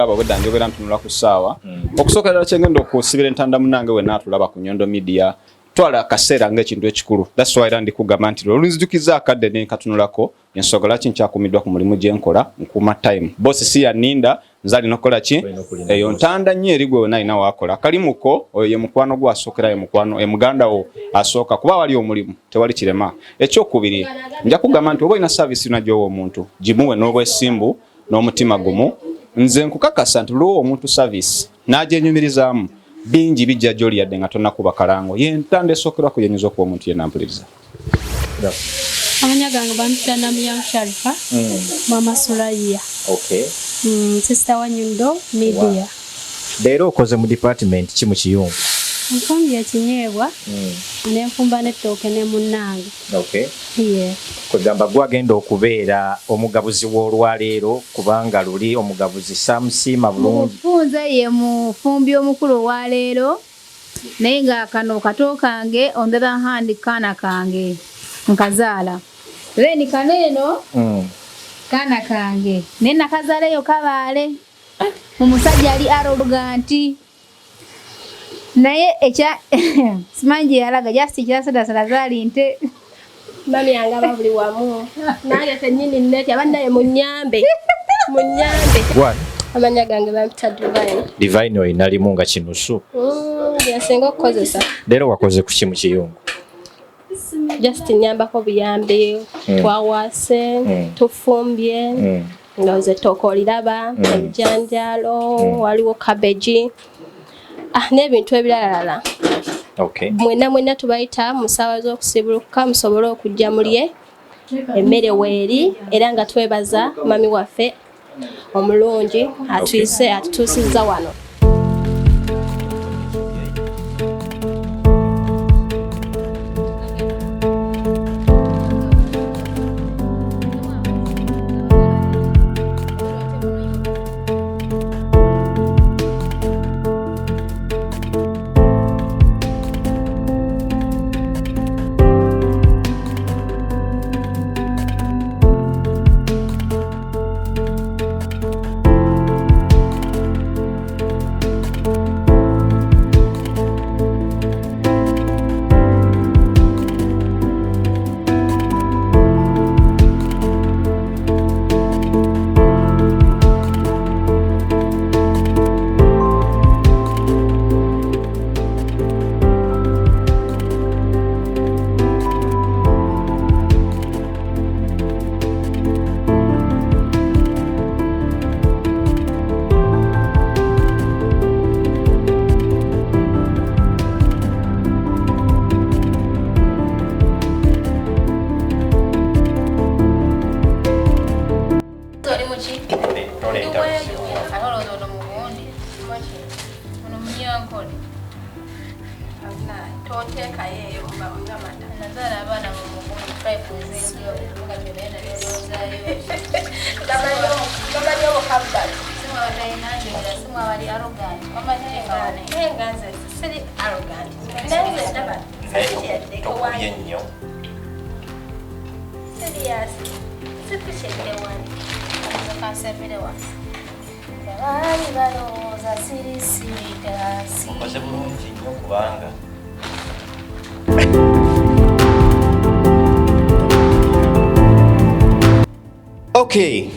kulaba obwedda njogera ntunula ku ssaawa okusookera kyengenda okusibira entanda munange we naatulaba ku Nyondo Media twala akaseera ng'ekintu ekikulu. That's why era ndikugamba nti olunzijukiza akadde ne katunulako ensogola kinkyakumiddwa ku mulimu gye nkola nkuuma time. Bosi si yaninda nzali nokola ki eyo ntanda nnyo eri gwe wena ina wakola kalimuko oyo ye mukwano gwa asookera ye mukwano muganda wo asooka kuba wali omulimu tewali kirema. Ekyokubiri nja kugamba nti oba ina service najyo omuntu gimuwe n'obwesimbu n'omutima gumu. Nze nkukakasa nti luwo omuntu service n'agyenyumirizaamu bingi bijja gy'oli yadde nga tonnakuba kalango ye ntanda esookerwa kuyenyuza okuba omuntu yenna mpuliriza. Amanya gange bampita Namya Sharifa Mama Suraya. Okay. Sister wa Nyondo Media. Leero okoze mu department ki mu kiyungu? Nfumbye ekinyeebwa n'enfumba n'ettooke ne munnange. Okay. Yeah. Kwegamba gwagenda okubeera omugabuzi w'olwaleero kubanga luli omugabuzi samusiima bulungi. Mufunze ye mufumbi omukulu wa leero naye nga kano kato kange on the other hand kana kange nkazaala. Leni kaneno kana kange nena kazaleyo kabaale omusajja ali arrogant naye ekya simanji yalaga just kirasada salazali nte Mami yanga babuli wamu nange kenyini nneti abandaye munyambe What? amanya gange bampita Divine oyo nalimu nga kinusu. Yasenga okukozesa Leero wakoze ku ki mu kiyungu? just nyambako buyambe twawase tufumbye ngaze tokoliraba ebijanjalo waliwo cabbage n'ebintu ebirala. Okay. Mwena tubayita musawa z'okusibuluka musobole okujja mulye emmere weeri era nga twebaza mami waffe omulungi atutuusizza wano. Okay.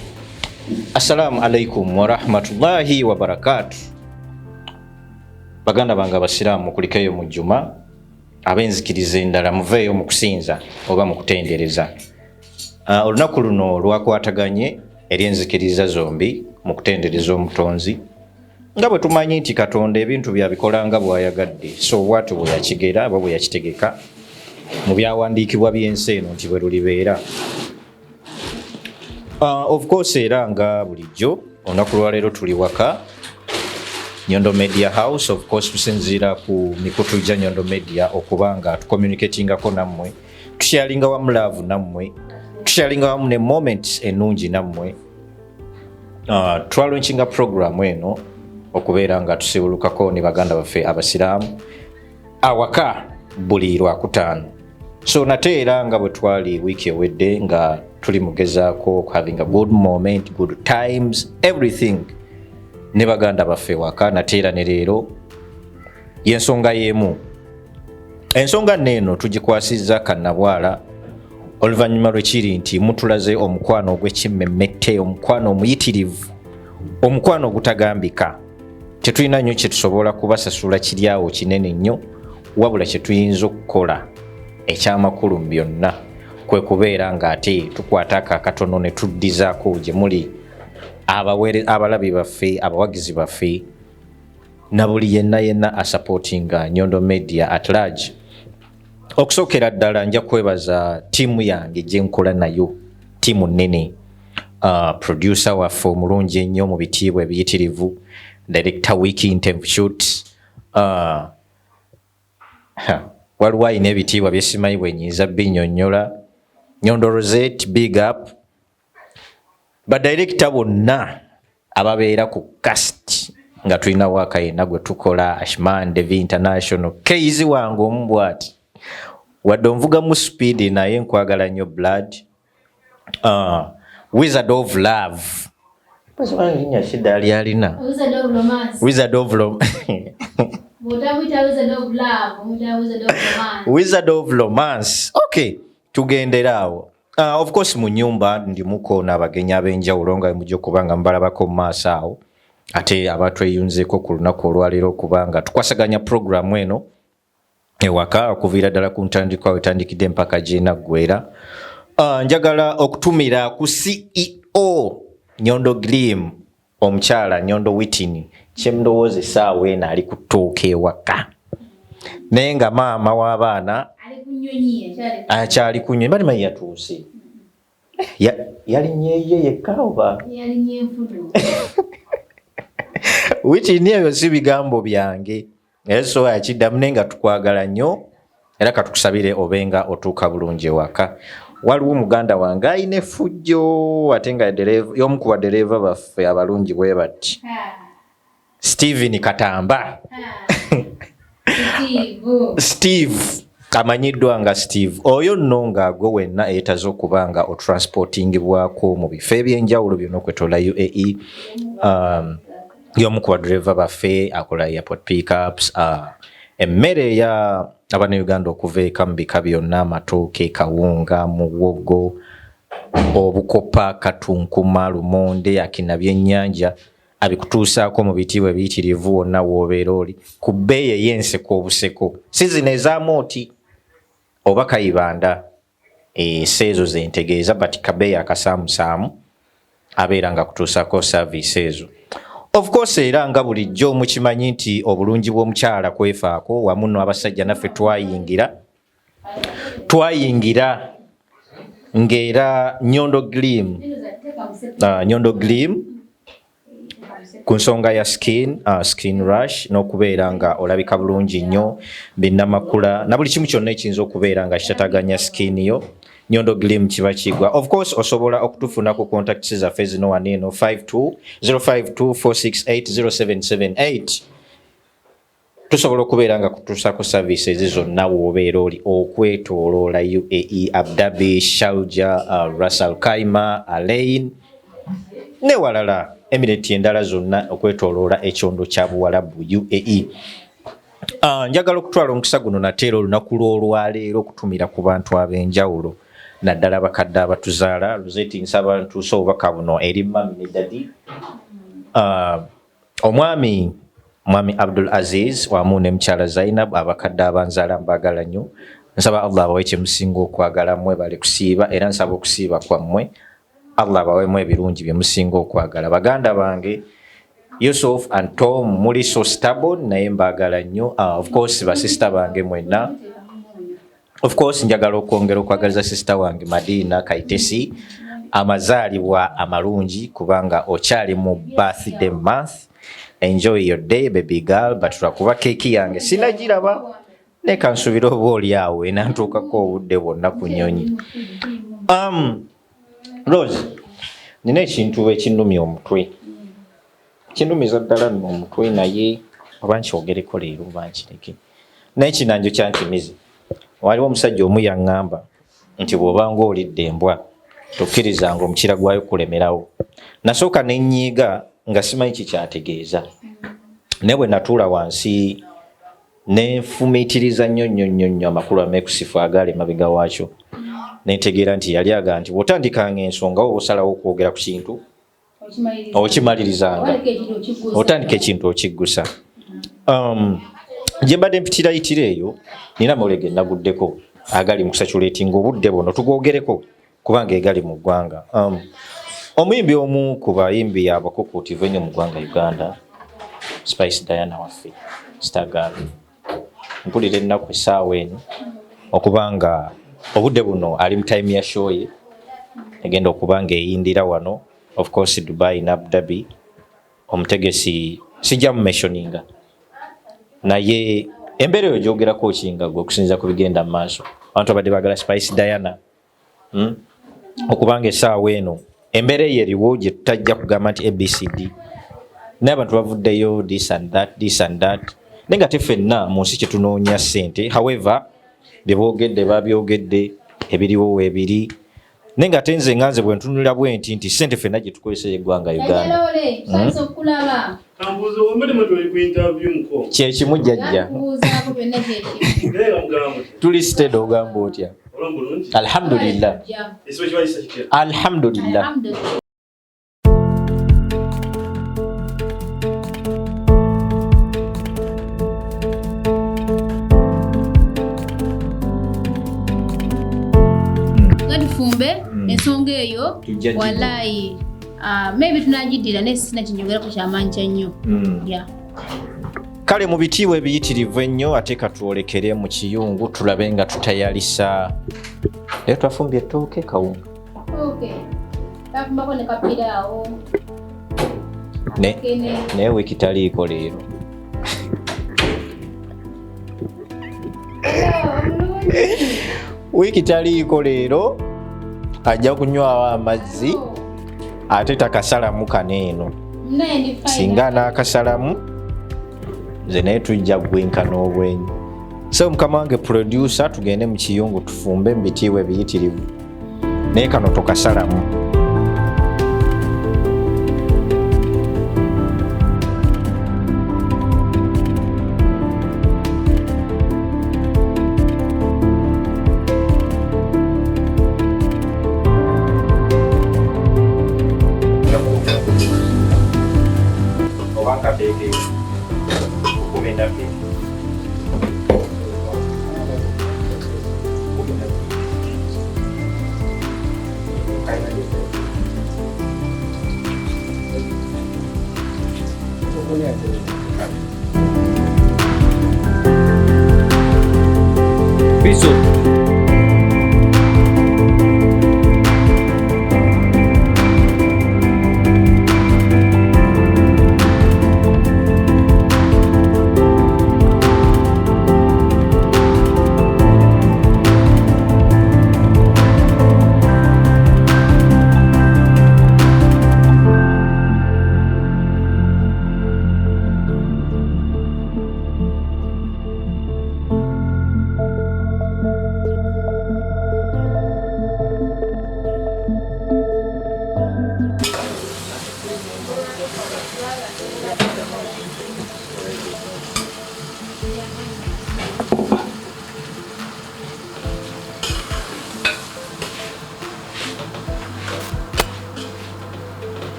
Assalamu alaikum wa rahmatullahi wa barakatuh. Baganda banga basiramu kulikeyo mu juma abenzikiriza endala muveeyo mu kusinza oba mu kutendereza. Olunaku luno lwakwataganye eri enzikiriza zombi mu kutendereza omutonzi nga bwe tumanyi nti Katonda ebintu byabikolanga bw'ayagadde so watu bwe yakigera aba bwe yakitegeka mu byawandiikibwa by'ensi eno nti bwe lulibeera. Of course era nga bulijjo olunaku lwaleero tuli waka Nyondo Media House. Of course tusinziira ku mikutu gya Nyondo Media okubanga tucommunicatingako nammwe, tusharinga wamu love nammwe, tusharinga wamu ne moments ennungi nammwe. Twalaunchinga program eno okubeera nga tusibulukako ne baganda baffe abasiraamu awaka buli Lwakutaano. So nate era nga bwe twali wiiki ewedde nga tuli mugezaako having a good moment, good times, everything ne baganda baffe waka nateera ne leero yensonga yemu. Ensonga neno tugikwasizza kannabwala oluvannyuma lwekiri nti mutulaze omukwano ogw'ekimmemmette, omukwano omuyitirivu, omukwano ogutagambika. Tetulina nnyo kye tusobola kubasasula kiri awo kinene nnyo, wabula kye tuyinza okukola ekyamakulu byonna kwe kubeera ng'ate tukwata akatono ne tuddizaako gye muli abalabi baffe, abawagizi baffe, na buli yenna asupportinga Nyondo Media at large. Okusookera ddala nja kwebaza ttiimu yange gye nkola nayo, ttiimu nnene, producer waffe omulungi ennyo mu bitiibwa ebiyitirivu, director wiki interview shoot, waliwo ayina ebitiibwa bye simanyi bwe nnyinza binnyonnyola, Nyondo Rozet, big up, badirector bonna ababeera ku cast nga tulina waka yenna gwe tukola, Ashman Devi International, Keizi wange omubwati wadde onvuga mu speed naye nkwagala nnyo blood, Wizard of Love, linnya shida alina Wizard of Romance, Wizard of Romance, Wizard of Romance. Okay, tugenderaawo. Of course mu nyumba ndimuko n'abagenyi ab'enjawulo nga mujja kubanga mbalabako mu maaso awo, ate abatweyunzeeko ku lunaku olwaleero okubanga tukwasaganya programu eno ewaka okuviira ddala ku ntandikwa wetandikidde mpaka gyenaggwera. Njagala okutumira ku CEO Nyondo Glim, omukyala Nyondo Witini, kyemndowooza essaawa eno ali ku ttooka ewaka, naye nga maama w'abaana akyali kunywa. Balimanyi yatuuse yalinyeye yekka oba Witini, ebyo si bigambo byange, so akiddamu naye nga tukwagala nnyo era katukusabire obenga otuuka bulungi ewaka. Waliwo muganda wange ayina effujjo ate nga y'omu ku badereva baffe abalungi bwe bati, Steven Katamba. Steve amanyiddwa nga Steve, oyo nno nga gwe wenna eetaze okubanga otransportingibwako mu bifo ebyenjawulo byonna okwetola UAE. Y'omu ku badereva baffe akola airport pickups, emmere ya Abannayuganda okuva eka mu bika byonna, amatooke, kawunga, muwogo, obukopa, katunkuma, lumonde, akina byennyanja, abikutuusaako mu bitiibwa ebiyitirivu wonna w'obeera oli ku bbeeyi ey'enseko obuseko, si zino ez'amooti oba kayibanda, seezo zentegeeza bati kabeeyi akasaamusaamu abeera nga kutuusaako service ezo. Of course era nga bulijjo mukimanyi nti obulungi bw'omukyala kwefaako, wamu n'abasajja naffe twayingira ng'era Nyondo Glim ku nsonga ya skin rush n'okubeera nga olabika bulungi nnyo, binnamakula na buli kimu kyonna ekiyinza okubeera nga kitataganya skin yo, Nyondo Glim kiba kigwa. Of course osobola okutufuna ku contact zaffe zino waneno 0520680778. Tusobola okubeera nga kutuusako services zonna w'obeera oli okwetooloola UAE, Abu Dhabi, Sharjah, Ras Al Khaimah, Alain ne walala emirate endala zonna okwetooloola ekyondo kya Buwarabu UAE. Njagala okutwala omukisa guno nateera olunaku lw'olwaleero okutumira ku bantu ab'enjawulo, naddala bakadde abatuzaala. Rozet nsaba ntuuse obubaka buno eri mami ne dadi, omwami Abdul Aziz wamu ne mukyala Zainab, abakadde abanzaala mbagala nnyo. Nsaba Allah abawe kyemusinga okwagala, mmwe bali kusiiba, era nsaba okusiiba kwammwe Allah abawemu ebirungi bye musinga okwagala. Baganda bange Yusuf and Tom muli so stubborn naye mbagala nnyo. Of course basista bange mwenna, of course njagala okwongera okwagaliza sister wange Madina Kaitesi amazaalibwa amalungi kubanga okyali mu birthday month. Enjoy your day baby girl, but twakuba keeki yange sinagiraba ne kansubira oba oli awo enantuukako obudde bwonna ku nnyonyi. Rose, nina ekintu ekinnumya omutwe, kinnumiza ddala nno omutwe, naye oba nkyogereko leero oba nkireke, naye kinanjo kyankimize. Waliwo omusajja omu yaŋŋamba nti bw'obanga olidde embwa tokkirizanga omukira gwayo kulemerawo. Nasooka ne nnyiiga nga simanyi kikyategeeza naye bwe natuula wansi ne nfumiitiriza nnyo amakulu amekusifu agaali emabega waakyo ne ntegeera nti yali aga nti bw'otandikanga ensonga oba osalawo okwogera ku kintu okimalirizanga otandika ekintu okiggusa. Gye mbadde mpitirayitira eyo nina amawulire ge naguddeko agali mu kusatulatinga obudde buno tugwogereko kubanga egali mu ggwanga. Omuyimbi omu ku bayimbi abakukuutivu ennyo mu ggwanga Uganda, Spice Diana waffe Stargirl, mpulira ennaku essaawa eno okuba nga obudde buno ali mu time ya show ye egenda okuba nga eyindira wano, of course Dubai ne Abu Dhabi. Omutegesi sijja mumeshoninga naye embeera eyo gyogerako okinga gwe okusinza ku bigenda mu maaso. Abantu abadde baagala Spice Diana okubanga essaawa eno embeera eyo eriwo gye tutajja kugamba nti ABCD naye abantu bavuddeyo this and that naye nga teffenna mu nsi kyetunoonya ssente. However bye boogedde babyogedde ebiriwo weebiri naye nga ate nze nganze bwe ntunulira bwe nti ssente ffenna gye tukozesa eggwanga Uganda kye kimu jjajja tuli sitede ogamba otya? Alhamdulillah. Alhamdulillah. Gadifumbe ensonga eyo wallahi maybe tunagiddira naye sina kinyogerako kyamaanyi kya nnyo. Kale mu bitiibwa ebiyitirivu ennyo ate katwolekere mu kiyungu tulabe nga tutayalisa. Leero twafumbye ettooke kawunga. Tafumbako ne kapiraawo. Naye wiiki taliiko leero. Wiiki taliiko leero ajja kunywawo amazzi ate takasalamu kaneeno. Singa n'akasalamu nze naye tujja gwenkana obwenyi. So mukama wange producer tugende mu kiyungu tufumbe mu bitiibwa ebiyitirivu naye kano tokasalamu.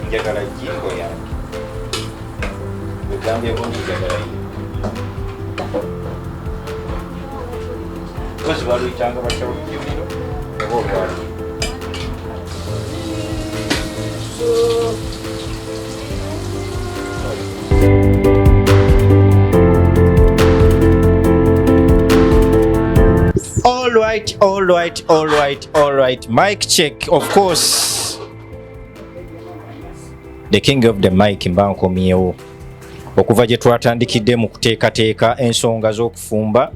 Njagala jjingo yange wegambyeko njagala yo kozi baluyitanga batya olujjuliro oba olwali All right. Mic check, of course. The king of the mic mbankomyewo okuva gye twatandikidde mu kuteekateeka ensonga z'okufumba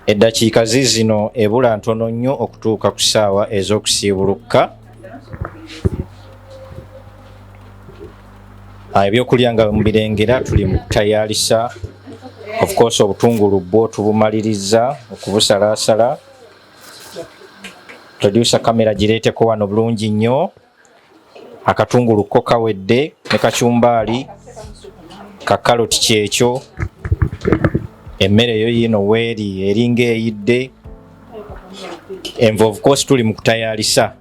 eddakiika zino ebula ntono nnyo okutuuka ku ssaawa ez'okusiibuluka. Ebyokulya nga mubirengera tuli mu kutayaalisa. Of course obutungulu bwo tubumaliriza okubusalaasala. Producer kamera gireeteko wano bulungi nnyo. Akatungulu ko kawedde ne kacumbaali. Kakaloti kyekyo. Emmere yo yino weeri eringa eyidde. Enva of course tuli mu kutayaalisa.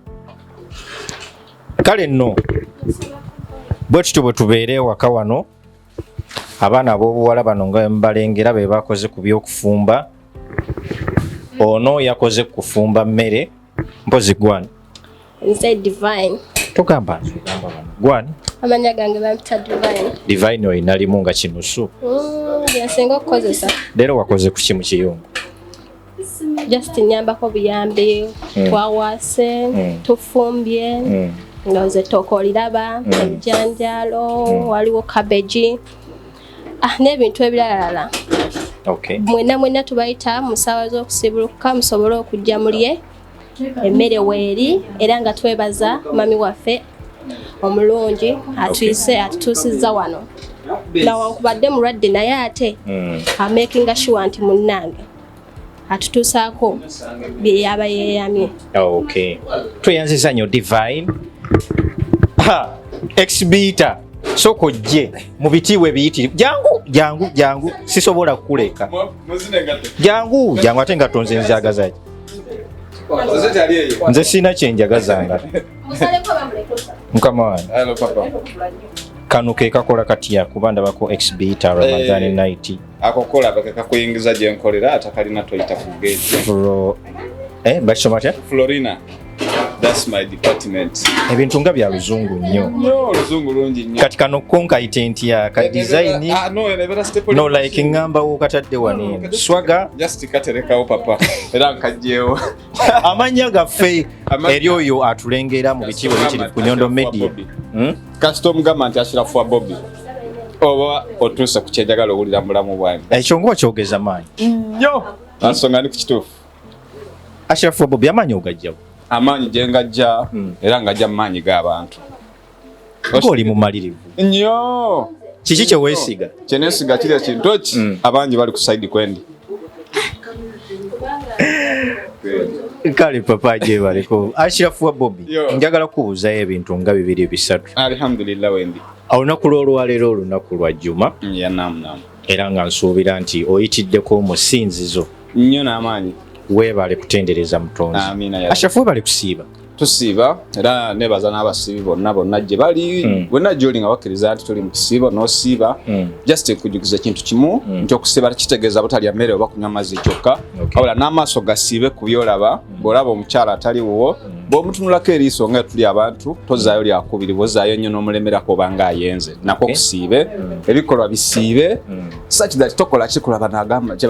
Kale nno bwe tutyo bwe tubeere ewaka wano, abaana ab'obuwala bano nga mbalengera be bakoze ku by'okufumba. Ono yakoze kufumba mmere. Mpozi gwani? Nze Divine. Tugamba gwani? Amanya gange bampita Divine. Divine oyina limu nga kinusu. Byasinga okukozesa. Leero wakoze ku ki mu kiyungu? Just nyambako buyambi, twawaase, tufumbye, ngoze toko liraba, ebijanjalo, waliwo cabbage. N'ebintu ebirala. Okay. Mwena tubayita mu ssaawa z'okusibuluka musobole okujja mulye emmere weeri era nga twebaza mami waffe omulungi atutuusizza wano. Nawankubadde mulwadde naye ate amakinga sure nti munnange atutuusaako bye yaba yeeyamye. Okay. Tweyanziza nnyo Divine. Exhibitor. Soko je mu bitiibwa ebiyitirivu. Jangu sisobola kukuleka. Jangu ate nga tonze nzagazaaki. Nze sina kyenjagazanga. Mukama wange. Hello papa. Kano ke kakola katya kuba ndabako exhibitor Ramadan night. Akokola bakakuyingiza gye nkolera atakalina toyita ku gate. Bakisoma kya? Florina. That's my department. Ebintu nga bya luzungu nnyo. Luzungu lungi nnyo. Kati kano konka itent ya ka design. No like ngamba wo katadde wanene. Swaga just katerekawo papa. Era nkajjewo. Amanya gaffe eri oyo atulengera mu bitiibwa bitiri ku Nyondo Media. Custom government ashirafu Bobby. Oba otuusa ku kyenjagala owulira mulamu bwange. Ekyo ngo kyogeza maanyi. Nnyo. Ansonga ndi ku kituufu. Ashirafu Bobby amanyi ogajjawo. Amaanyi gye ngajja era ngajja mu maanyi g'abantu. Oli mumalirivu nnyo. Kiki kye weesiga? Kye neesiga kiri ekintu ki abangi bali ku side kwendi. Kale papa gyebaleko. Ashirafu Bobby njagala kubuuzayo ebintu nga 2-3. Alhamdulillah wendi. Olunaku lw'olwaleero olunaku lwa Juma. Naam. Era nga nsuubira nti oyitiddeko mu ssinzizo. Nnyo n'amaanyi. Weebale kutendereza mutonzi. Amina. Ashirafu weebale kusiiba. Tusiiba era nebaza n'abasiibi bonna gye bali. Bonna gy'oli nga bakkiriza nti tuli mu kisiibo n'osiiba. Just kujugiza ekintu kimu nti okusiiba kitegeeza butalya mmere oba kunywa amazzi kyokka. Wabula n'amaaso gasiibe ku by'olaba. Bw'olaba omukyala atali wuwo bw'omutunulako eriiso nga tuli abantu tozaayo lyakubiri bw'ozaayo nnyo n'omulemerako obanga ayenze. Nako kusiibe ebikolwa bisiibe. Such that tokola kikulaba n'agamba kye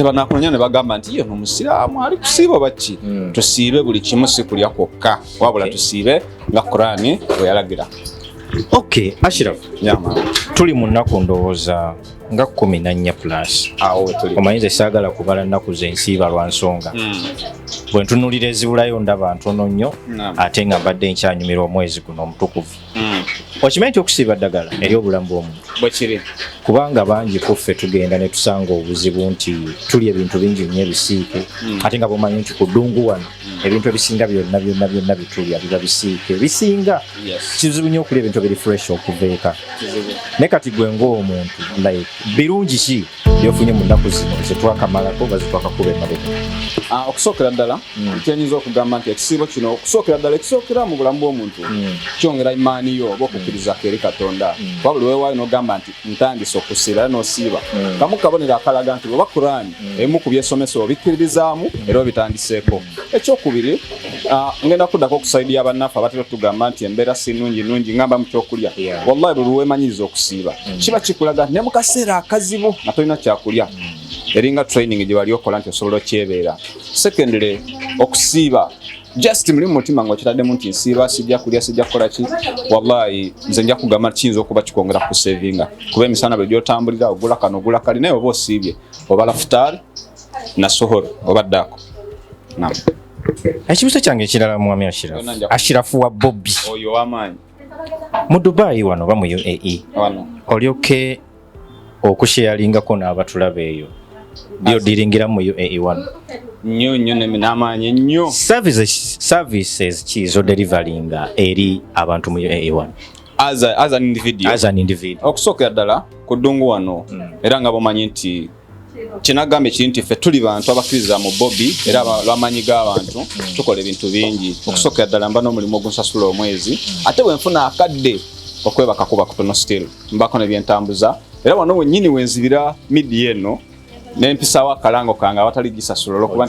banaakunonya ne bagamba nti ye n'omusiraamu ali kusiiba oba ki. Tusiibe buli kimu si kulya kwokka wabula tusiibe nga Qur'ani bwe yalagira. Okay, Ashirafu. Tuli mu nnaku ndowooza nga 14+. Awo tuli. Omanyize saagala kubala nnaku zensiiba lwa nsonga. Bwe ntunulira ezibulayo ndaba ntono nnyo ate nga mbadde nkyanyumira omwezi guno omutukuvu. Okimanyi nti okusiiba ddagala eri obulamu bw'omuntu. Bwe kiri. Kubanga bangi kuffe tugenda ne tusanga obuzibu nti tuli ebintu bingi nnyo ebisiike ate nga bw'omanyi nti ku ddungu wano ebintu ebisinga byonna bitulya biba bisiike bisinga. Kizibu nnyo okulya ebintu ebiri fresh okuva eka. Ne kati gwe ng'omuntu like birungi ki byofunye mu nnaku zino zetwakamalako oba zetwakakuba emabega? Okusookera ddala kyenyinza okugamba nti ekisiibo kino ekisookera mu bulamu bw'omuntu kyongera imaani yo oba okukkiriza eri Katonda. Wabula weewaayo n'ogamba nti ntandise okusiiba era n'osiiba kamu kabonero akalaga nti oba Qur'ani ebimu ku byesomesa obikkiririzaamu era obitandiseeko. Ekyokubiri ngenda kuddako okusaidia abannaffe abatera tugamba nti embeera si nnungi ngamba mu kyokulya. Wallahi buli lwemanyiriza okusiiba kiba kikulaga ne mu kaseera akazibu nga tolina kyakulya eringa training gye bali okola nti osobola okyebeera. Secondly okusiiba just muli mu mutima ng'okitaddemu nti nsiiba sijja kulya sijja kukola ki. Wallahi nze nja kugamba nti kiyinza okuba kikwongera ku savinga kuba emisana bwe gy'otambulira ogula kano ogula kali naye oba osiibye obala futaari na Sohoro obaddako. Naam. Ekibuzo kyange ekirala mwami Ashirafu wa Bobby. Oyo w'amaanyi. Mu Dubai wano ba mu UAE. Wano. Olyoke okusharingako n'abatulabe eyo. Dio diringira mu UAE wano. Nnyo n'amaanyi nnyo. Services kizo delivering eri abantu mu UAE wano. As an individual. Okusookera ddala ku ddungu wano era nga bomanyi nti kinagambe kiri nti ffe tuli bantu abakkiriza mu Bobby era lwamanyi g'abantu tukola ebintu bingi okusookera ddala mba n'omulimu ogunsasula omwezi ate bwe nfuna akadde okwebaka kuba kutono still mbako nebyentambuza era wano wennyini wenzibira media eno nempisawo akalango kange awatali gisasula olwokuba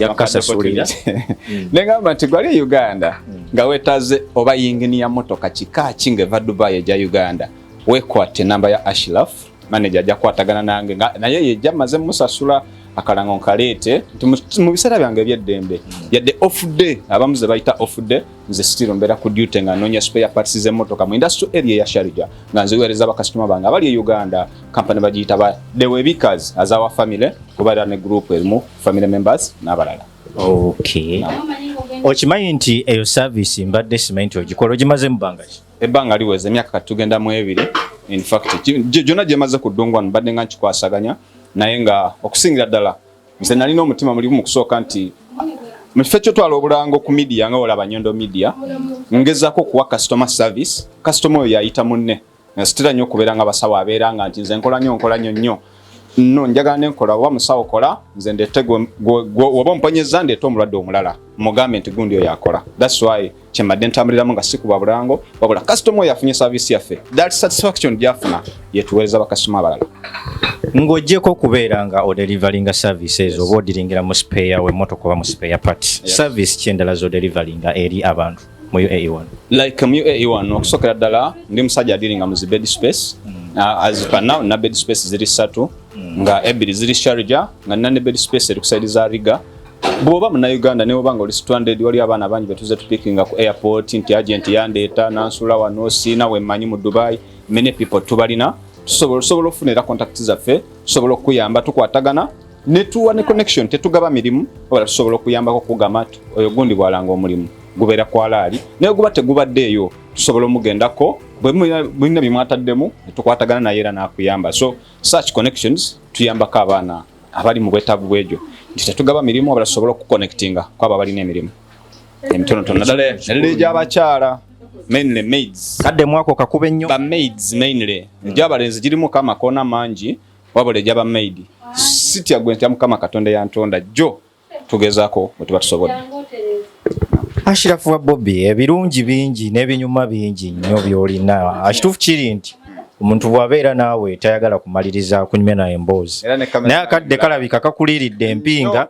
negamba nti gwali e Uganda nga wetaze oba yinginiya motoka kika kinga eva Dubai eja Uganda wekwate namba ya Ashraf manager ajja kwatagana nange naye yejja maze musasula akalango nkaleete nti mu biseera byange eby'eddembe yadde off day abamuze bayita off day nze still mbeera ku duty nga noonya spare parts z'emmotoka mu industrial area ya Sharjah nga nziweereza bakasitoma bange abali e Uganda company bagiyita ba the Webikers as our family kuba ne group erimu family members n'abalala. Okay. Okimanyi nti eyo service mbadde simanyi nti ogikola ogimaze mu bbanga ki? Ebbanga liweze emyaka katugenda mu 2 in fact gyonna gyemaze ku ddungu wano mbadde nga nkikwasaganya naye nga okusingira ddala nze nalina omutima mulimu mu kusooka nti mu kifo kyotwala obulango ku media nga olaba Nyondo Media ngezaako kuwa customer service customer oyo yayita munne sitira nnyo okubeera nga basawo abeera nga nti nze nkola nnyo no njagala nenkola oba musawo kola nze ndeete oba omponyeza ndeete omulwadde omulala mugambe nti gundi oyo akola. That's why kyemadde ntambuliramu nga sikuba bulango wabula customer oyo afunye service yaffe that satisfaction gyafuna yetuweereza bakasitoma abalala. Ng'oggyeko okubeera nga odeliveringa services oba odiringira mu spare w'emmotoka oba mu spare parts service kyendala z'odeliveringa eri abantu mu UAE wano? Like mu UAE wano okusookera ddala ndi musajja adiringa mu bed space as per now na bed space ziri 3 nga 2 ziri Sharjah nga nane bed space eri kusaidiza Riga bwoba mu Uganda ne obanga oli stranded wali abaana bangi betuze tupikinga ku airport nti agent yandeeta nansula wano sina wemanyi mu Dubai many people tubalina tusobola okufunira contact zaffe tusobola okuyamba tukwatagana netuwa ne connection tetugaba mirimu wala tusobola okuyambako kugamba oyo gundi bwalanga omulimu gubeera kwalaali naye guba tegubaddeeyo tusobola omugendako bwemulina bimwataddemu tukwatagana naye era nakuyamba so such connections tuyambako abaana abali mu bwetaavu bw'egyo nti tetugaba mirimu abala tusobola okuconnectinga kwabo abalina emirimu emitonotono naddala egy'abakyala mainly maids kadde mwako kakube nnyo ba maids mainly egy'abalenzi girimu kamakoona mangi wabula egy'aba maid sitya gwe ntya mukama katonda yantonda jjo tugezaako bwe tuba tusobodde. Ashirafu wa Bobby ebirungi bingi n'ebinyuma bingi nnyo by'olina akituufu kiri nti omuntu bw'abeera naawe tayagala kumaliriza kunyumya naye emboozi naye akadde kalabika kakuliiridde empinga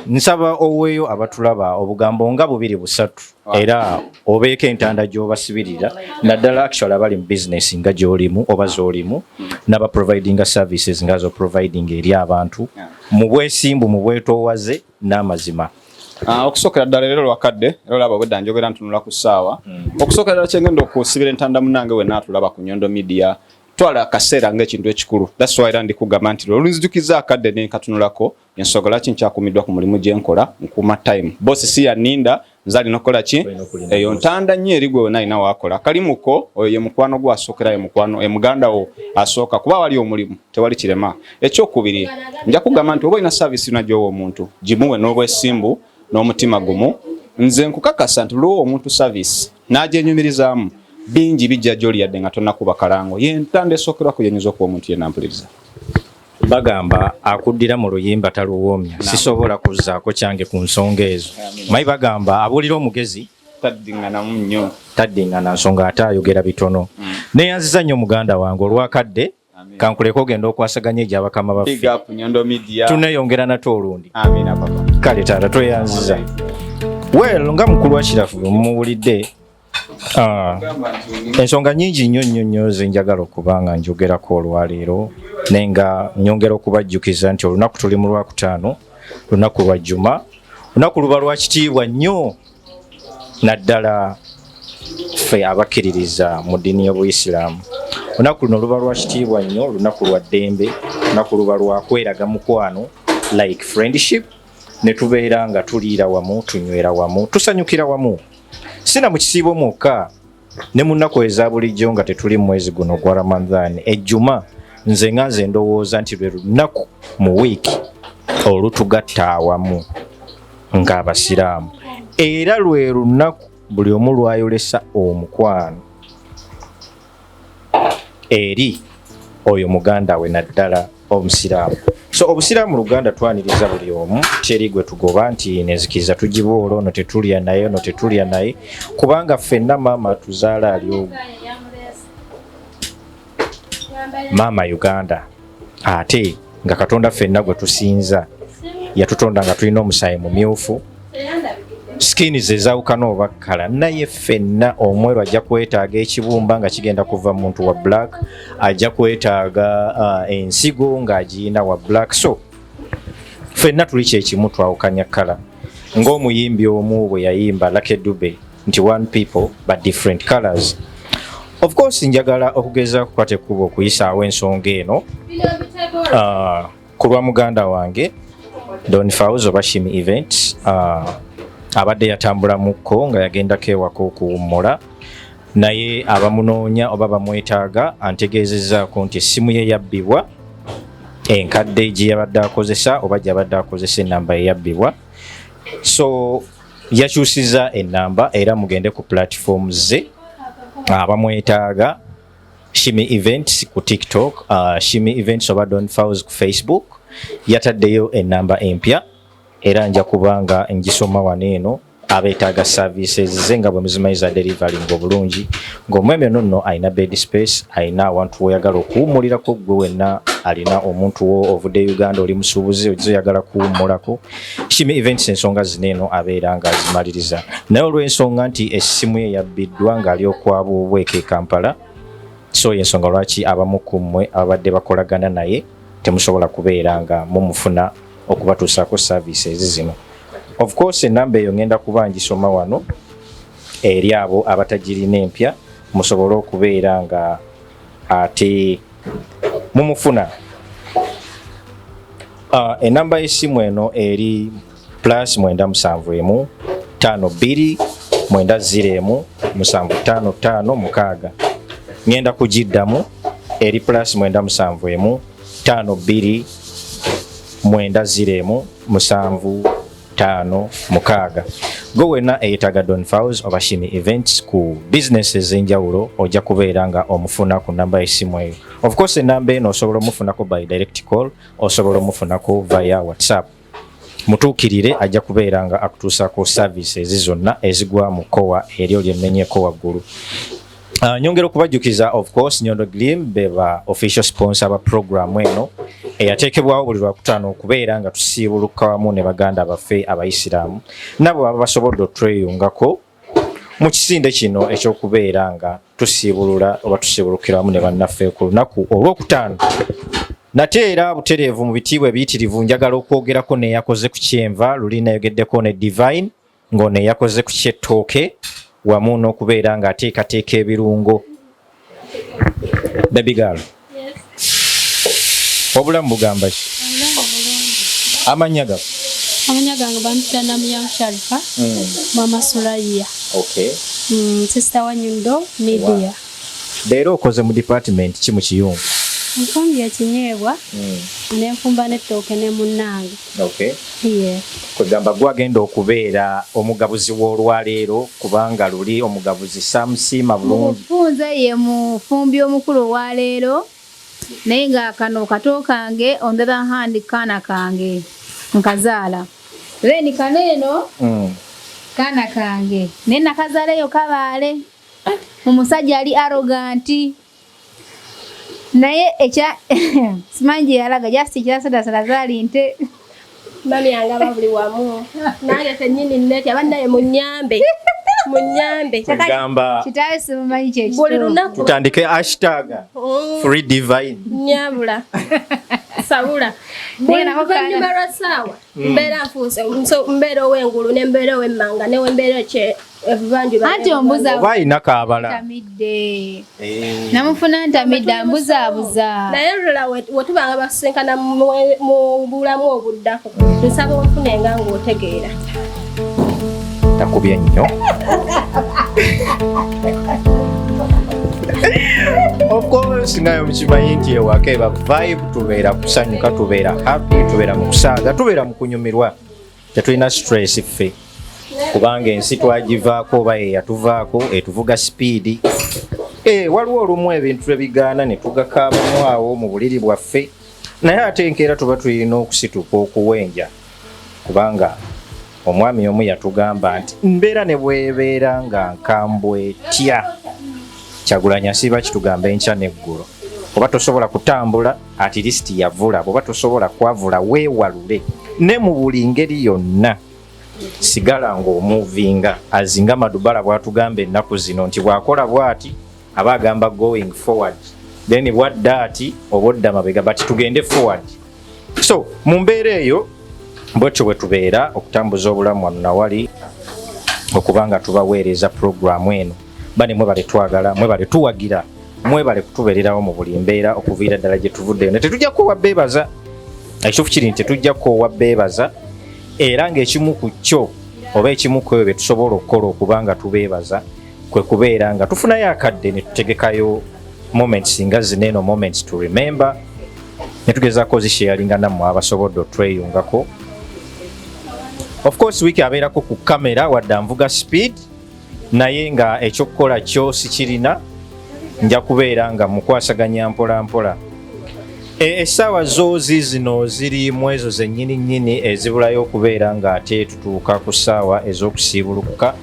nsaba oweeyo abatulaba obugambo nga 2-3 era obeeko entanda gy'obasibirira naddala actually abali mu business nga gy'olimu oba z'olimu n'aba providinga services nga zo providing eri abantu mu bwesimbu mu bwetoowaze n'amazima. Okusookera ddala leero lwakadde era olaba obwedda njogera ntunula ku ssaawa okusookera ddala kyengenda okusibira entanda munange we naatulaba ku Nyondo Media twala akaseera ng'ekintu ekikulu. That's why era ndikugamba nti olunzijukiza akadde nenkatunulako ensogola ki nkyakumiddwa ku mulimu gye nkola nkuuma time bosi si yaninda nze alina okukola ki eyo ntanda nnyo eri gwe wena alina waakola akalimuko oyo ye mukwano gwe asookera ye muganda wo asooka kuba wali omulimu tewali kirema. Ekyokubiri nja kugamba nti oba olina saavisi yonna gy'owa omuntu gimuwe n'obwesimbu n'omutima gumu nze nkukakasa nti luwa omuntu service n'agyenyumirizaamu bingi bijja gy'oli yadde nga tonnakuba kalango ye ntanda esookerwako yenyuza okuba omuntu yenna mpuliriza. Bagamba akuddira mu luyimba taluwoomya sisobola kuzzaako kyange ku nsonga ezo mayi bagamba abuulira omugezi taddinganamu nnyo taddingana nsonga ate ayogera bitono neyanziza nnyo muganda wange olwakadde kankuleko ogenda okwasaganya egy'abakama baffe tuneeyongera nate olundi kale taata tweyanziza well nga mukulu wa Kirafu mumuwulidde ensonga nyingi nnyo ze njagala okuba nga njogerako olwaleero naye nga nyongera okubajjukiza nti olunaku tuli mu Lwakutaano lunaku lwa Juma lunaku luba lwa kitiibwa nnyo naddala ffe abakkiririza mu ddiini y'Obuyisiraamu lunaku luno luba lwa kitiibwa nnyo lunaku lwa ddembe lunaku luba lwa kweraga mukwano like friendship ne tubeera nga tuliira wamu tunywera wamu tusanyukira wamu sina mu kisiibo mwokka ne mu nnaku eza bulijjo nga tetuli mu mwezi guno gwa Ramadhan ejjuma nze nga nze ndowooza nti lwe lunaku mu wiiki olutugatta awamu ng'abasiraamu era lwe lunaku buli omu lwayolesa omukwano eri oyo muganda we naddala omusiraamu. So obusiraamu Luganda twaniriza buli omu teri gwe tugoba nti nezikiriza tugiboola ono tetulya naye ono tetulya naye kubanga ffenna maama tuzaala ali maama Uganda ate nga Katonda ffenna gwe tusinza yatutonda nga tulina omusaayi mumyufu skini ze zawukana oba kkala naye ffenna omweru ajja kwetaaga ekibumba nga kigenda kuva muntu wa black ajja kwetaaga ensigo ng'agiyina wa black so ffenna tuli kyekimu twawukanya kkala ng'omuyimbi omu bwe yayimba Lucky Dube nti one people but different colors. Of course njagala okugeza kukwata ekkubo okuyisaawo ensonga eno ku lwa muganda wange Don Fauzo oba Shimi event abadde yatambula mukko nga yagendako ewaka okuwummula naye abamunoonya oba bamwetaaga antegeezezzaako nti essimu ye yabbibwa enkadde gye yabadde akozesa oba gy'abadde akozesa ennamba ye yabbibwa so yakyusiza ennamba era mugende ku platform ze abamwetaaga Shimi Events ku TikTok, Shimi Events oba Don Fauzi ku Facebook yataddeyo ennamba empya era nja kubanga ngisoma wano eno abeetaaga services ze nga bwe muzimanyiza delivering obulungi ng'omwami ono nno alina bed space alina awantu w'oyagala okuwummulirako gwe wenna alina omuntu wo ovudde Uganda oli musuubuzi oyagala kuwummulako Shimi Events ensonga zino eno abeera nga azimaliriza naye olw'ensonga nti essimu ye yabbiddwa ng'ali okwabuubweko e Kampala so y'ensonga lwaki abamu ku mmwe abadde bakolagana naye temusobola kubeera nga mumufuna okubatuusaako services zino. Of course ennamba eyo ngenda kuba ngisoma wano eri abo abatagirina empya musobole okubeera nga ate mumufuna. Ennamba y'essimu eno eri +971 52 901 755 ngenda kugiddamu eri +971 52 901 755 go wenna eyetaaga Don Fauzi oba Shimi Events ku business ez'enjawulo ojja kubeera nga omufuna ku namba y'essimu eyo. Of course ennamba eno osobola omufunako by direct call osobola omufunako via WhatsApp mutuukirire ajja kubeera nga akutuusako services zonna ezigwa mu kowa eryo lyemmenyeeko waggulu. Nyongera okubajjukiza of course Nyondo Glim beba official sponsor ba program eno eyateekebwawo buli Lwakutaano okubeera nga tusiibuluka wamu ne baganda baffe abayisiraamu nabo baba basobodde otweyungako mu kisinde kino ekyokubeera nga tusiibulula oba tusiibulukira wamu ne bannaffe ku lunaku olwokutaano. Nate era butereevu mu bitiibwa ebiyitirivu njagala okwogerako neeyakoze ku kyenva luli nayogeddeko ne Divine ng'ono eyakoze ku kyettooke wamu n'okubeera nga ateekateeka ebirungo. Baby girl. Yes. Obulamu bugamba ki? Amannya gago? Amannya gange bampita Namya Sharifa. Mama Suraya. Okay. Sister wa Nyondo Media. Wow. Leero okoze mu department ki mu kiyungu? Nfumbye ekinyeebwa n'enfumba n'ettooke ne munnange. Okay. Yeah. Kwegamba gwagenda okubeera omugabuzi w'olwaleero kubanga luli omugabuzi samusiima bulungi. Mufunze ye mufumbi omukulu wa leero naye nga kano kato kange on the other hand kana kange nkazaala. Leni kaneeno kana kange naye nakazaaleyo kabaale omusajja ali arroganti naye ekya simanyi yalaga just kirasada zali nte mami yange ababuli wamu nange kennyini nneti abannaye munyambe Kugamba kitawe simanyi kye buli lunaku tutandike hashtag free divine nyabula sabula buli luvannyuma lwa ssaawa mbeera nfuuse mbeera ow'engulu ne mbeera ow'emmanga ne mbeera Anti ombuza bayina kabala tamidde namufuna ntamidde mbuzaabuza naye olulala wetubanga basinkana mu bulamu obuddako nsaba onfunenga ng'otegeera takubye nnyo of course ngayo mukimanyi nti ewaka eba vibe tubeera kusanyuka tubeera happy tubeera mu kusaaga tubeera mu kunyumirwa tetulina stress ffe kubanga ensi twagivaako oba yeyatuvaako etuvuga sipiidi waliwo olumu ebintu ebigaana ne tugakaabamu awo mu buliri bwaffe naye ate enkeera tuba tulina okusituka okuwenja kubanga omwami omu yatugamba nti mbeera ne bwebeera nga nkambwe etya Kyagulanya siba kitugamba enkya n'eggulo oba tosobola kutambula at least yavula oba tosobola kwavula weewalule ne mu buli ngeri yonna sigala ng'omuvinga azinga Madubala bw'atugamba ennaku zino nti bw'akola bw'ati aba agamba going forward then bwadda ati oba odda mabega bati tugende forward so mu mbeera eyo bwetyo bwe tubeera okutambuza obulamu wano nawali okubanga tubaweereza puroguramu eno bane mwebale twagala mwebale tuwagira mwebale kutubeererawo mu buli mbeera okuviira ddala gye tuvuddeyo ne tetujja kuwa beebaza ekituufu kiri nti tetujja kuwa beebaza era ng'ekimu ku kyo oba ekimu ku ebyo bye tusobola okukola okubanga tubeebaza kwe kubeera nga tufunayo akadde ne tutegekayo moments nga zineeno moments to remember ne tugezaako zisharinga nammwe abasobodde otweyungako of course wiki abeerako ku kamera wadde nvuga speed naye nga ekyokukola kyo sikirina nja kubeera nga mukwasaganya mpola mpola essaawa zoozi zino zirimu ezo zennyini nnyini ezibulayo okubeera nga ate tutuuka ku ssaawa ez'okusiibulukuka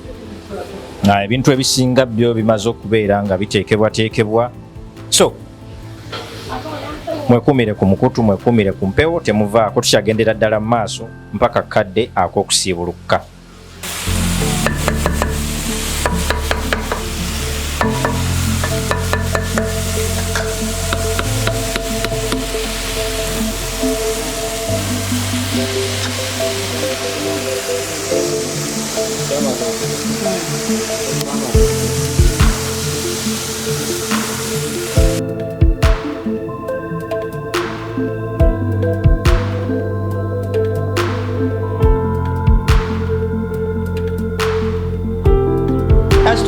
ebintu ebisinga byo bimaze okubeera nga biteekebwateekebwa so mwekuumire ku mukutu mwekuumire ku mpewo temuvaako tukyagendera ddala mu maaso mpaka kadde ak'okusiibulukuka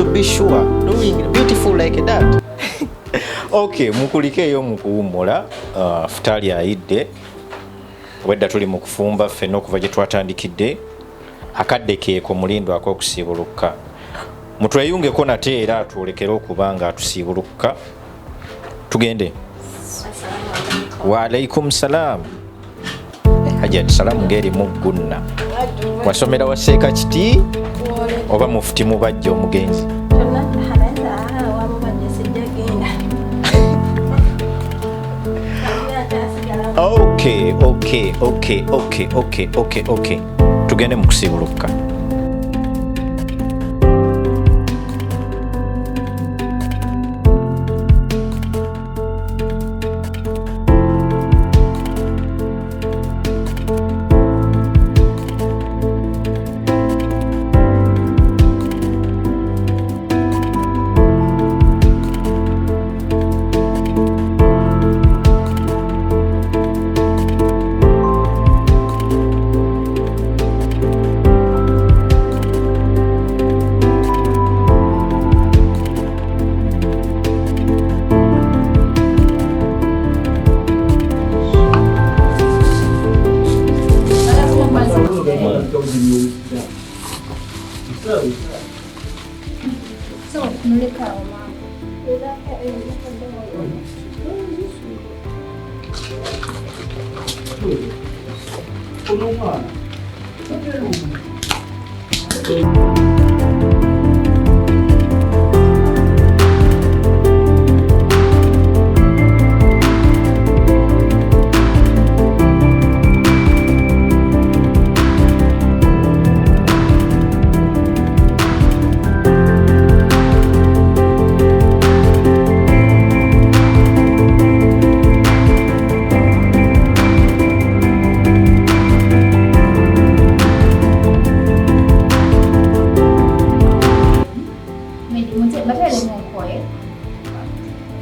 to be sure doing beautiful like that okay mukulike eyo mukuwumula futali ayidde wedda tuli mu kufumba ffenna okuva gye twatandikidde akadde keeko mulindo ak'okusiibuluka mutweyungeko nate era atwolekere okuba nga atusiibuluka tugende wa alaikum salam hajati salamu ngeri muggunna wasomera waseeka kiti oba mufuti mubajja omugenzi okay tugende mu kusiibuluka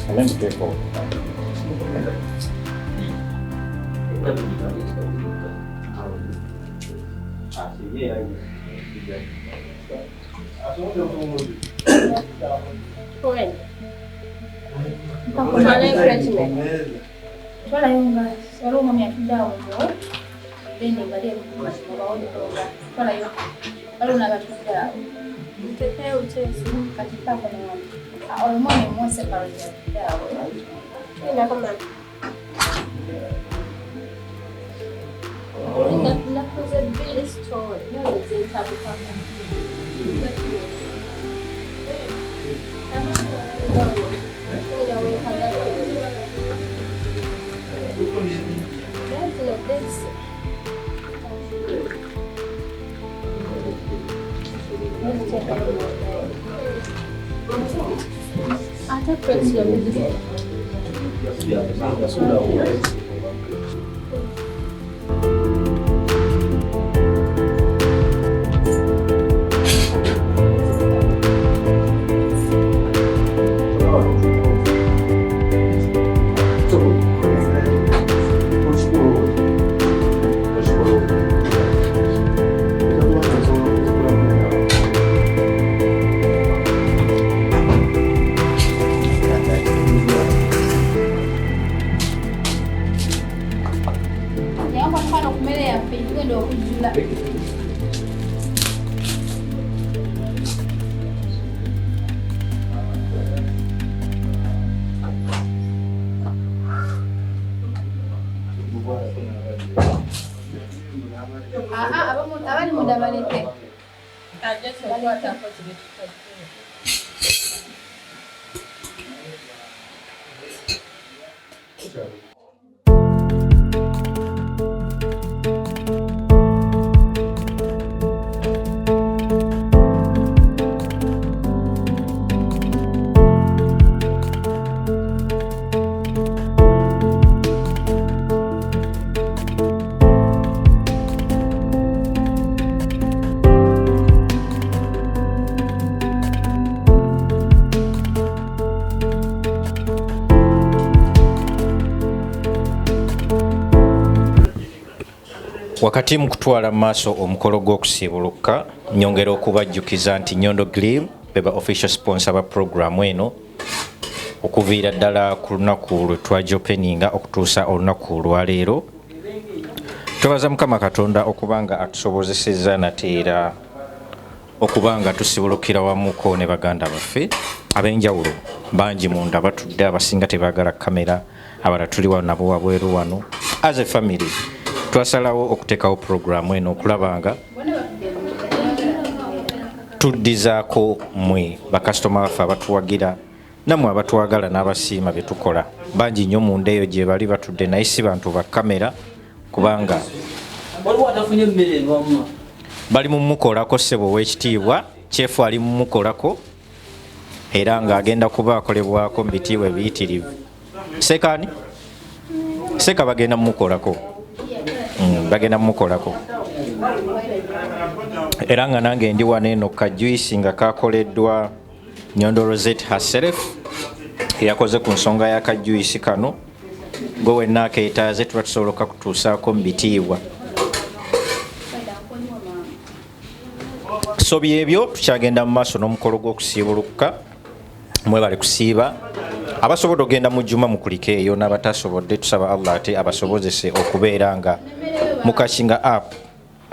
And then be careful. When? Mana encouragement. Twala yunga, waliwo omwami atudde awo ngo then bali ebikumasima bawulira twala yo waliwo n'abatudde awo Mtetee uchesi. kati kaako n'omwami omwami mwose kaloti atudde awo Ina kama. Nakuze vile story. Nyondo zintabu kama. Ata press your music. yamba twala ku mmere yaffe tugenda okujjula abali munda baleke Wakati mu kutwala maaso omukolo gw'okusiibuluka nyongera okubajjukiza nti Nyondo Grill beba official sponsor ba programu eno okuviira ddala ku lunaku lwe twajopeninga okutuusa olunaku lwaleero. Twebaza Mukama Katonda okubanga atusobozesezza nate era okubanga tusibulukira wamuko ne baganda baffe ab'enjawulo bangi munda batudde abasinga tebaagala kamera abala tuli wano nabo wabweru wano. As a family twasalawo okuteekawo programu eno okulabanga tuddizaako mwe bakasitoma baffe abatuwagira nammwe abatwagala n'abasiima bye tukola bangi nnyo munda eyo gye bali batudde naye si bantu ba kamera kubanga bali mu mukolako ssebo ow'ekitiibwa kyefu ali mu mukolako era ng'agenda kuba akolebwako mu bitiibwa ebiyitirivu sekani seka bagenda mu mukolako bagenda mukolako era nga nange ndi wano eno kajuisi nga kakoleddwa Nyondo Rozet herself yakoze ku nsonga ya kajuisi kano gwe wenna akeetaaze tuba tusobola okutuusaako mu bitiibwa. So byebyo tukyagenda mu maaso n'omukolo gw'okusiibuluka mwebale kusiiba abasobodde ogenda mu jjuma mukulika eyo n'abatasobodde tusaba Allah ate abasobozese okubeera nga mukashinga app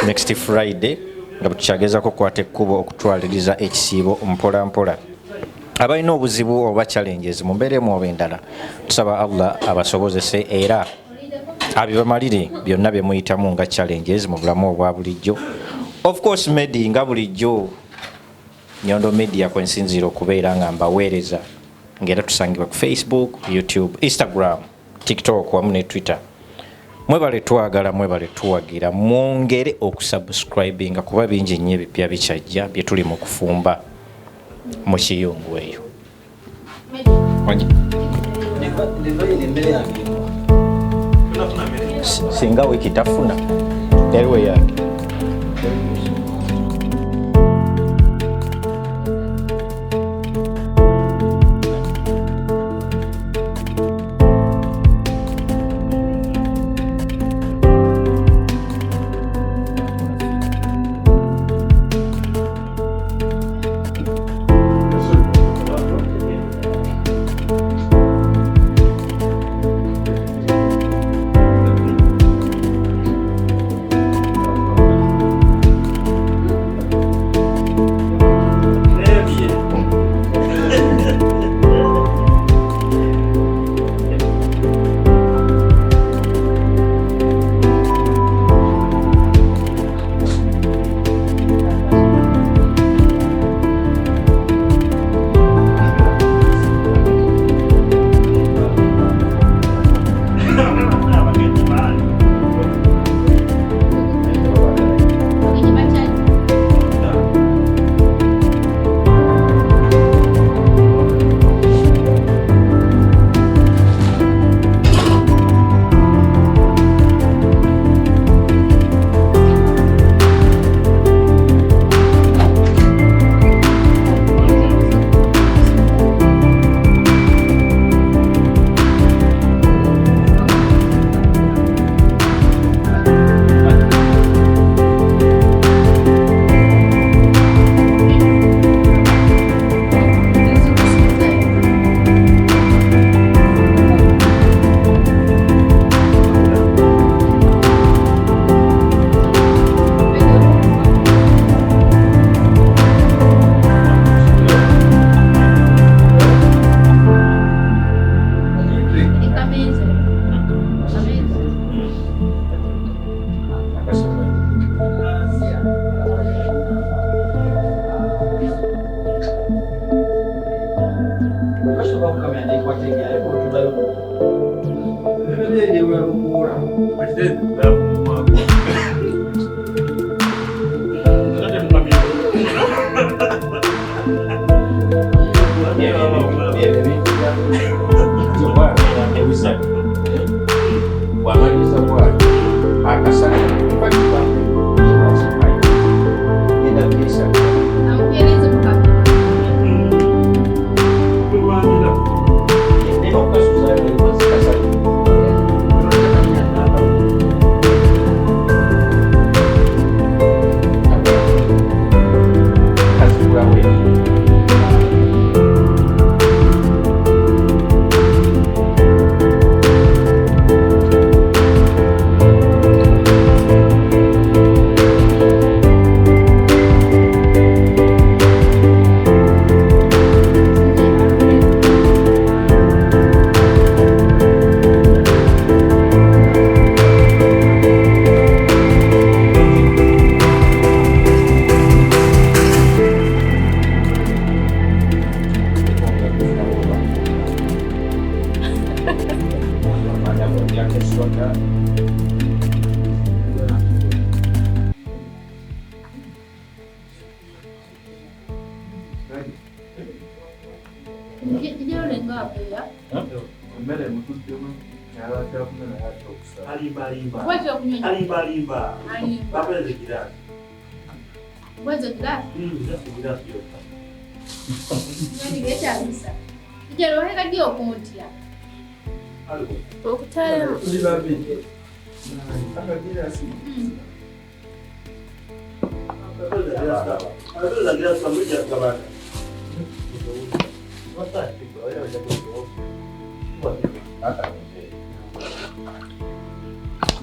next Friday nga tukyagezako okukwata ekkubo okutwaliriza ekisiibo mpola mpola. Abalina obuzibu oba challenges mu mbeeremu oba endala tusaba Allah abasobozese era abibamalire byonna bye muyitamu nga challenges mu bulamu obwa bulijjo. Of course Medi nga bulijjo Nyondo Media kwensinzira okubeera nga mbaweereza ngera tusangibwa ku Facebook, YouTube, Instagram, TikTok wamu ne Twitter. Mwebale twagala mwebale tuwagira mwongere okusubscribinga kuba bingi nnyo ebipya bikyajja bye tuli mu kufumba mu kiyungu eyo. Singa wiki tafuna yaliwe yake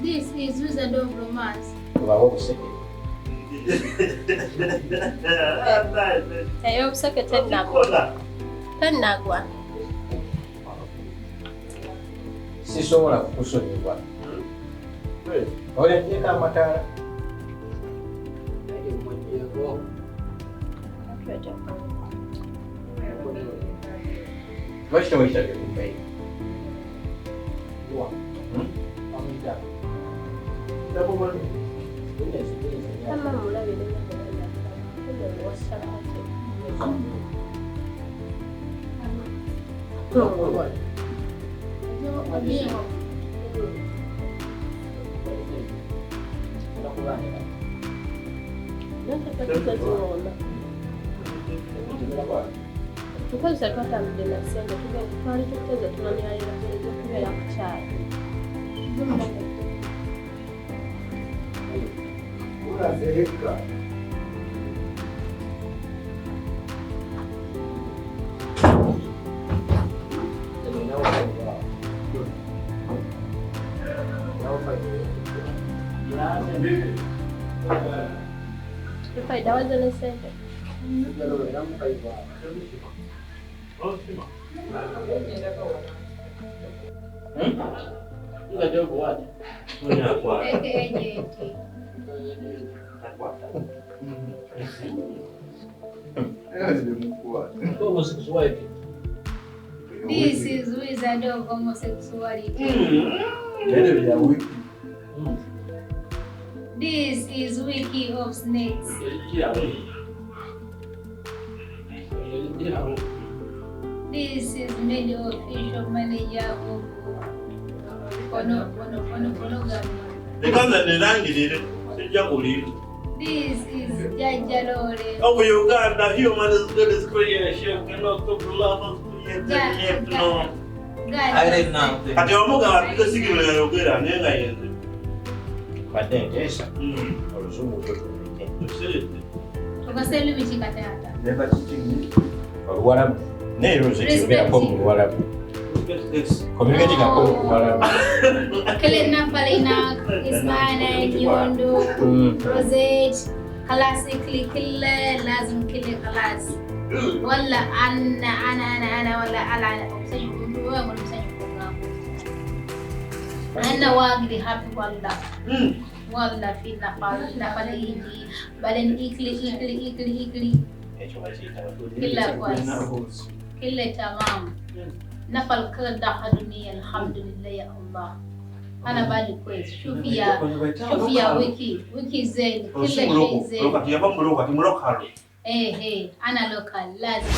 This is Wizard of Romance. Ey'obuseke tennagwa. Sisobola kukusonyiwa. Olenjeka amataala. Lwaki tewayitadde ku mbeera? Tukozesa twatambudde na ssente twali tukoze tunanyalira kubeera ku kyalo. Faida wazo na ssente. This is Wizard of Homosexuality. This is Wiki of Snakes. This is made official manager of pornography. This is Jajalore. Oh, Uganda, human is good as creation. Cannot talk to love. I didn't know. I don't know because you will get an end. But then, yes, Tukaselu bichikatata. never teaching me. Oluwalabu. Naye Rozet yogerako mu Luwalabu. Communicating ako mu Luwalabu. Kile nafalina Ismail Nyondo Rozet classically kile lazim kile class. Wala ana wala ala msanyu wewe msanyu kungapo. Ana wagli happy wala. Wala fina pala hiji baden ikli. Kila kwanza. كله تمام نفل كل داخل الدنيا الحمد لله يا الله أنا بالي كويس شوفي يا ويكي زين كل شيء زين أنا لوكال لازم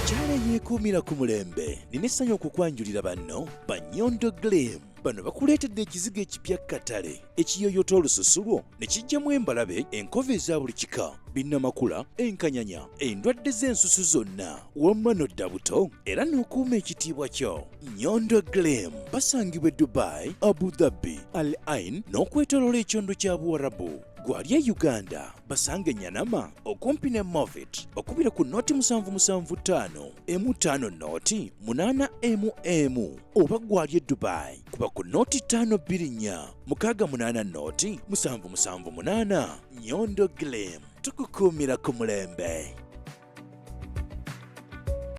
Chale yeekuumira ku mulembe nina essanyu okukwanjulira banno ba Nyondo Glam. Bano bakuleetedde ekizigo ekipya katale ekiyoyota olususu lwo ne kijjamu embalabe enkova eza buli kika binnamakula enkanyanya endwadde z'ensusu zonna wamma n'odda buto era n'okuuma ekitiibwa kyo. Nyondo Glam basangibwa e Dubai, Abu Dhabi, Al Ain n'okwetooloola ekyondo kya Buwarabu. Gwali e Uganda basange Nyanama okumpi ne Movit okubira ku noti 775 M5 noti 8 oba gwali e Dubai kuba ku noti 524 680 noti 778. Nyondo Glam tukukuumira ku mulembe.